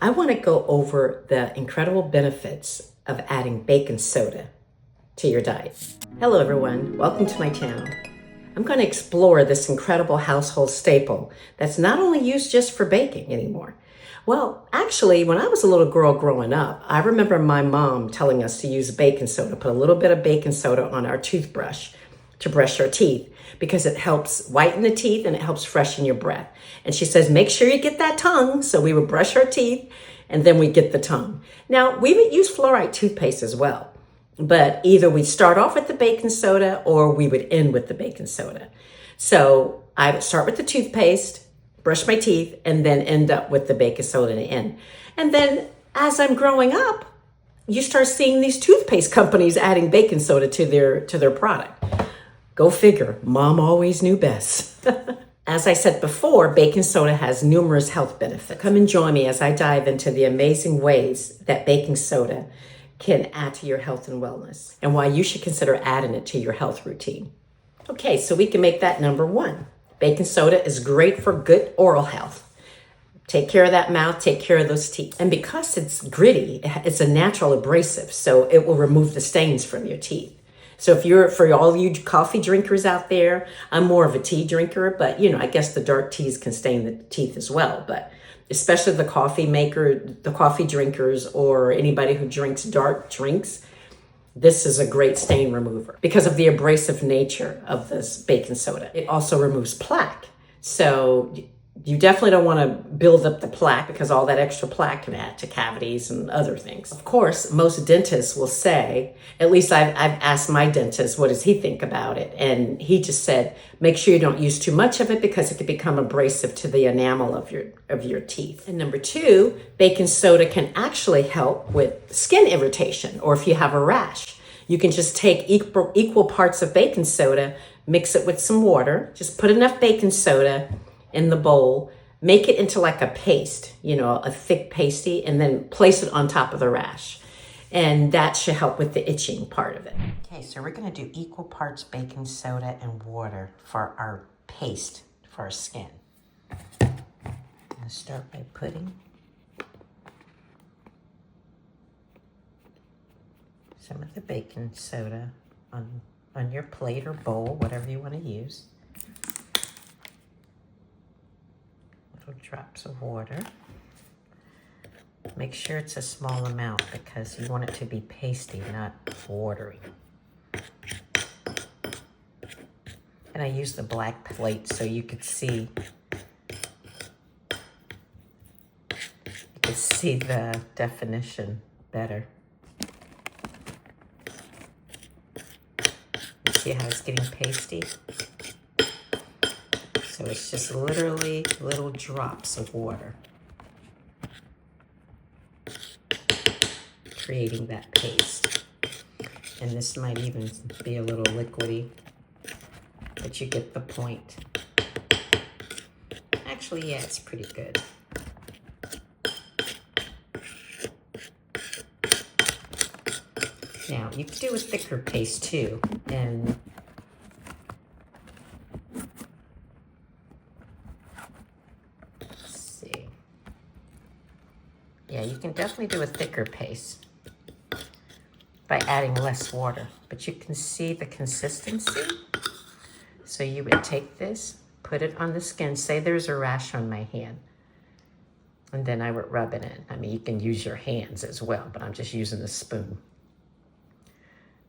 I want to go over the incredible benefits of adding baking soda to your diet. Hello everyone, welcome to my channel. I'm going to explore this incredible household staple that's not only used just for baking anymore. Well, actually, when I was a little girl growing up, I remember my mom telling us to use baking soda, put a little bit of baking soda on our toothbrush to brush our teeth because it helps whiten the teeth and it helps freshen your breath. And she says, make sure you get that tongue. So we would brush our teeth and then we get the tongue. Now, we would use fluoride toothpaste as well, but either we'd start off with the baking soda or we would end with the baking soda. So I would start with the toothpaste, brush my teeth, and then end up with the baking soda in the end. And then as I'm growing up, you start seeing these toothpaste companies adding baking soda to their product. Go figure, mom always knew best. As I said before, baking soda has numerous health benefits. Come and join me as I dive into the amazing ways that baking soda can add to your health and wellness and why you should consider adding it to your health routine. Okay, so we can make that number one. Baking soda is great for good oral health. Take care of that mouth, take care of those teeth. And because it's gritty, it's a natural abrasive, so it will remove the stains from your teeth. So for all you coffee drinkers out there, I'm more of a tea drinker, but I guess the dark teas can stain the teeth as well. But especially the coffee drinkers, or anybody who drinks dark drinks, this is a great stain remover because of the abrasive nature of this baking soda. It also removes plaque. So you definitely don't want to build up the plaque because all that extra plaque can add to cavities and other things. Of course, most dentists will say, at least I've asked my dentist, what does he think about it? And he just said, make sure you don't use too much of it because it can become abrasive to the enamel of your teeth. And number two, baking soda can actually help with skin irritation, or if you have a rash. You can just take equal parts of baking soda, mix it with some water, just put enough baking soda in the bowl, make it into like a paste, a thick pasty, and then place it on top of the rash. And that should help with the itching part of it. Okay, so we're gonna do equal parts baking soda and water for our paste for our skin. I'm gonna start by putting some of the baking soda on your plate or bowl, whatever you wanna use. Little drops of water. Make sure it's a small amount because you want it to be pasty, not watery. And I use the black plate so you could see the definition better. You see how it's getting pasty? So it's just literally little drops of water, creating that paste. And this might even be a little liquidy, but you get the point. Actually, yeah, it's pretty good. Now, you can do a thicker paste too, and yeah, you can definitely do a thicker paste by adding less water, but you can see the consistency. So you would take this, put it on the skin, say there's a rash on my hand, and then I would rub it in. I mean, you can use your hands as well, but I'm just using the spoon.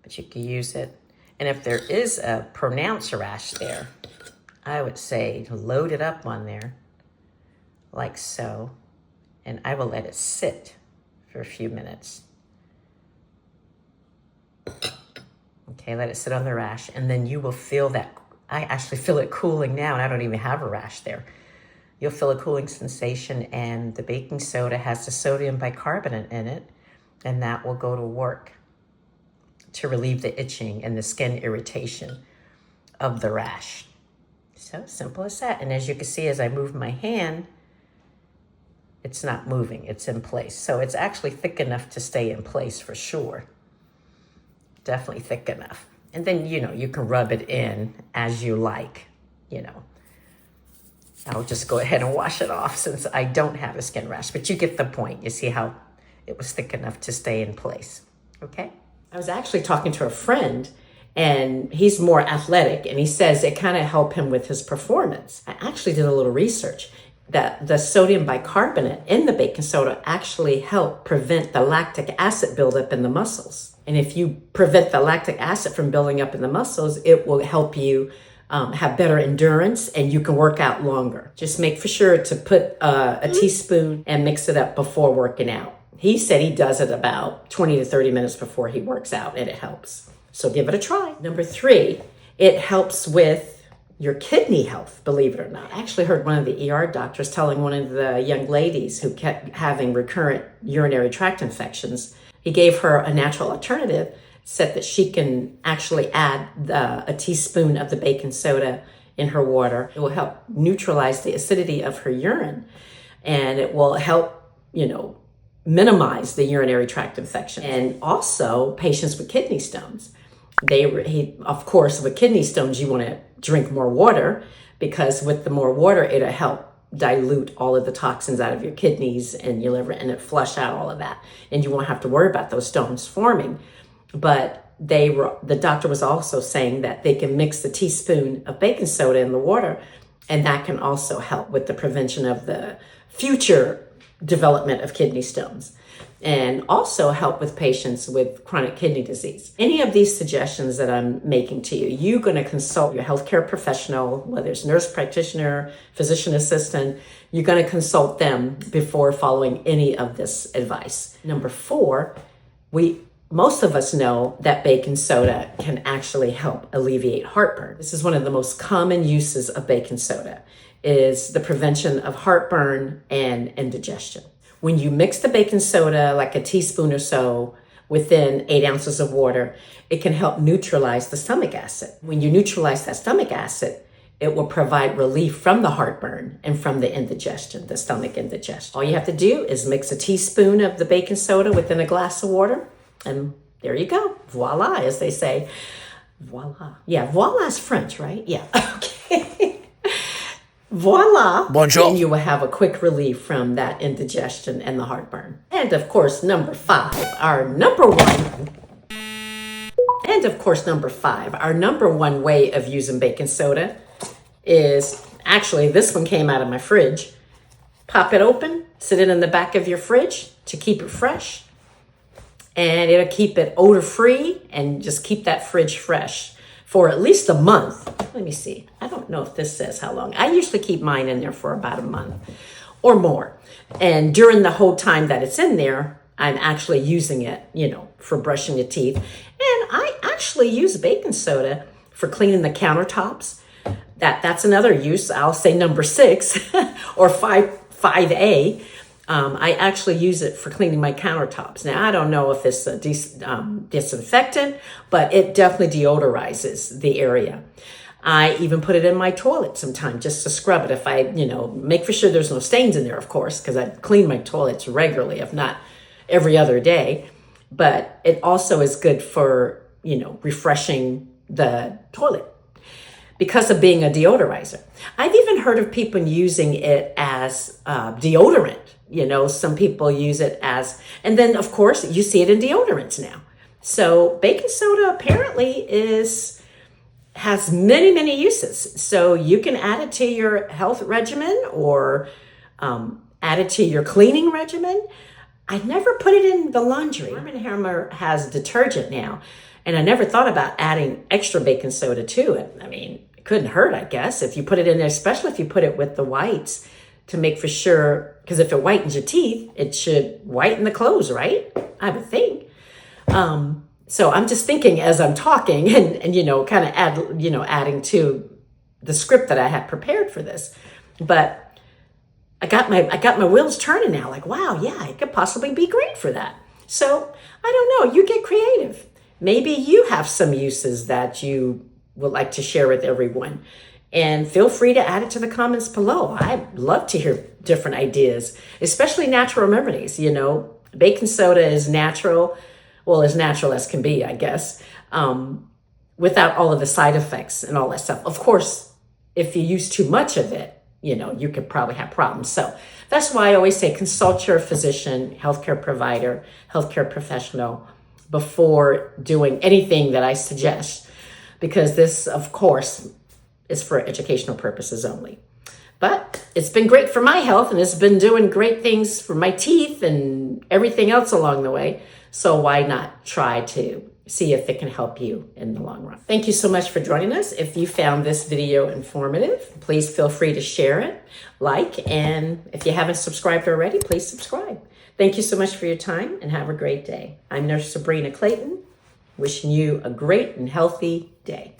But you can use it, and if there is a pronounced rash there, I would say load it up on there, like so. And I will let it sit for a few minutes. Okay, let it sit on the rash, and then you will feel that. I actually feel it cooling now, and I don't even have a rash there. You'll feel a cooling sensation, and the baking soda has the sodium bicarbonate in it, and that will go to work to relieve the itching and the skin irritation of the rash. So simple as that. And as you can see, as I move my hand, it's not moving, it's in place. So it's actually thick enough to stay in place for sure. Definitely thick enough. And then, you can rub it in as you like, I'll just go ahead and wash it off since I don't have a skin rash, but you get the point. You see how it was thick enough to stay in place, okay? I was actually talking to a friend, and he's more athletic, and he says it kind of helped him with his performance. I actually did a little research that the sodium bicarbonate in the baking soda actually help prevent the lactic acid buildup in the muscles. And if you prevent the lactic acid from building up in the muscles, it will help you have better endurance, and you can work out longer. Just make for sure to put a teaspoon and mix it up before working out. He said he does it about 20 to 30 minutes before he works out, and it helps. So give it a try. Number 3, it helps with your kidney health, believe it or not. I actually heard one of the ER doctors telling one of the young ladies who kept having recurrent urinary tract infections, he gave her a natural alternative, said that she can actually add a teaspoon of the baking soda in her water. It will help neutralize the acidity of her urine, and it will help, minimize the urinary tract infection. And also patients with kidney stones. Of course, with kidney stones, you want to drink more water, because with the more water, it'll help dilute all of the toxins out of your kidneys and your liver, and it flush out all of that. And you won't have to worry about those stones forming. But the doctor was also saying that they can mix the teaspoon of baking soda in the water, and that can also help with the prevention of the future development of kidney stones, and also help with patients with chronic kidney disease. Any of these suggestions that I'm making to you, you're going to consult your healthcare professional, whether it's nurse practitioner, physician assistant, you're going to consult them before following any of this advice. Number 4, most of us know that baking soda can actually help alleviate heartburn. This is one of the most common uses of baking soda, is the prevention of heartburn and indigestion. When you mix the baking soda, like a teaspoon or so, within 8 ounces of water, it can help neutralize the stomach acid. When you neutralize that stomach acid, it will provide relief from the heartburn and from the indigestion, the stomach indigestion. All you have to do is mix a teaspoon of the baking soda within a glass of water, and there you go. Voila, as they say. Voila. Yeah, voila is French, right? Yeah, okay. Voila. Bonjour. And you will have a quick relief from that indigestion and the heartburn. And of course, number 5, our number one way of using baking soda is, actually, this one came out of my fridge. Pop it open, sit it in the back of your fridge to keep it fresh. And it'll keep it odor-free and just keep that fridge fresh for at least a month. Let me see. I don't know if this says how long. I usually keep mine in there for about a month or more. And during the whole time that it's in there, I'm actually using it, for brushing your teeth. And I actually use baking soda for cleaning the countertops. That's another use. I'll say number 6 or 5A. I actually use it for cleaning my countertops. Now, I don't know if it's a disinfectant, but it definitely deodorizes the area. I even put it in my toilet sometimes just to scrub it. If I, make for sure there's no stains in there, of course, because I clean my toilets regularly, if not every other day. But it also is good for, refreshing the toilet because of being a deodorizer. I've even heard of people using it as deodorant. Some people use it as, and then of course you see it in deodorants now. So baking soda apparently has many, many uses. So you can add it to your health regimen or add it to your cleaning regimen. I never put it in the laundry. Arm & Hammer has detergent now, and I never thought about adding extra baking soda to it. I mean, it couldn't hurt, I guess, if you put it in there, especially if you put it with the whites, to make for sure, because if it whitens your teeth, it should whiten the clothes, right? I would think. So I'm just thinking as I'm talking and kind of adding to the script that I had prepared for this. But I got my wheels turning now, like, wow, yeah, it could possibly be great for that. So I don't know, you get creative. Maybe you have some uses that you would like to share with everyone. And feel free to add it to the comments below. I'd love to hear different ideas, especially natural remedies. Baking soda is natural, well, as natural as can be, I guess, without all of the side effects and all that stuff. Of course, if you use too much of it, you could probably have problems. So that's why I always say consult your physician, healthcare provider, healthcare professional before doing anything that I suggest, because this, of course, is for educational purposes only. But it's been great for my health, and it's been doing great things for my teeth and everything else along the way. So why not try to see if it can help you in the long run? Thank you so much for joining us. If you found this video informative, please feel free to share it, and if you haven't subscribed already, please subscribe. Thank you so much for your time, and have a great day. I'm Nurse Sabrina Clayton, wishing you a great and healthy day.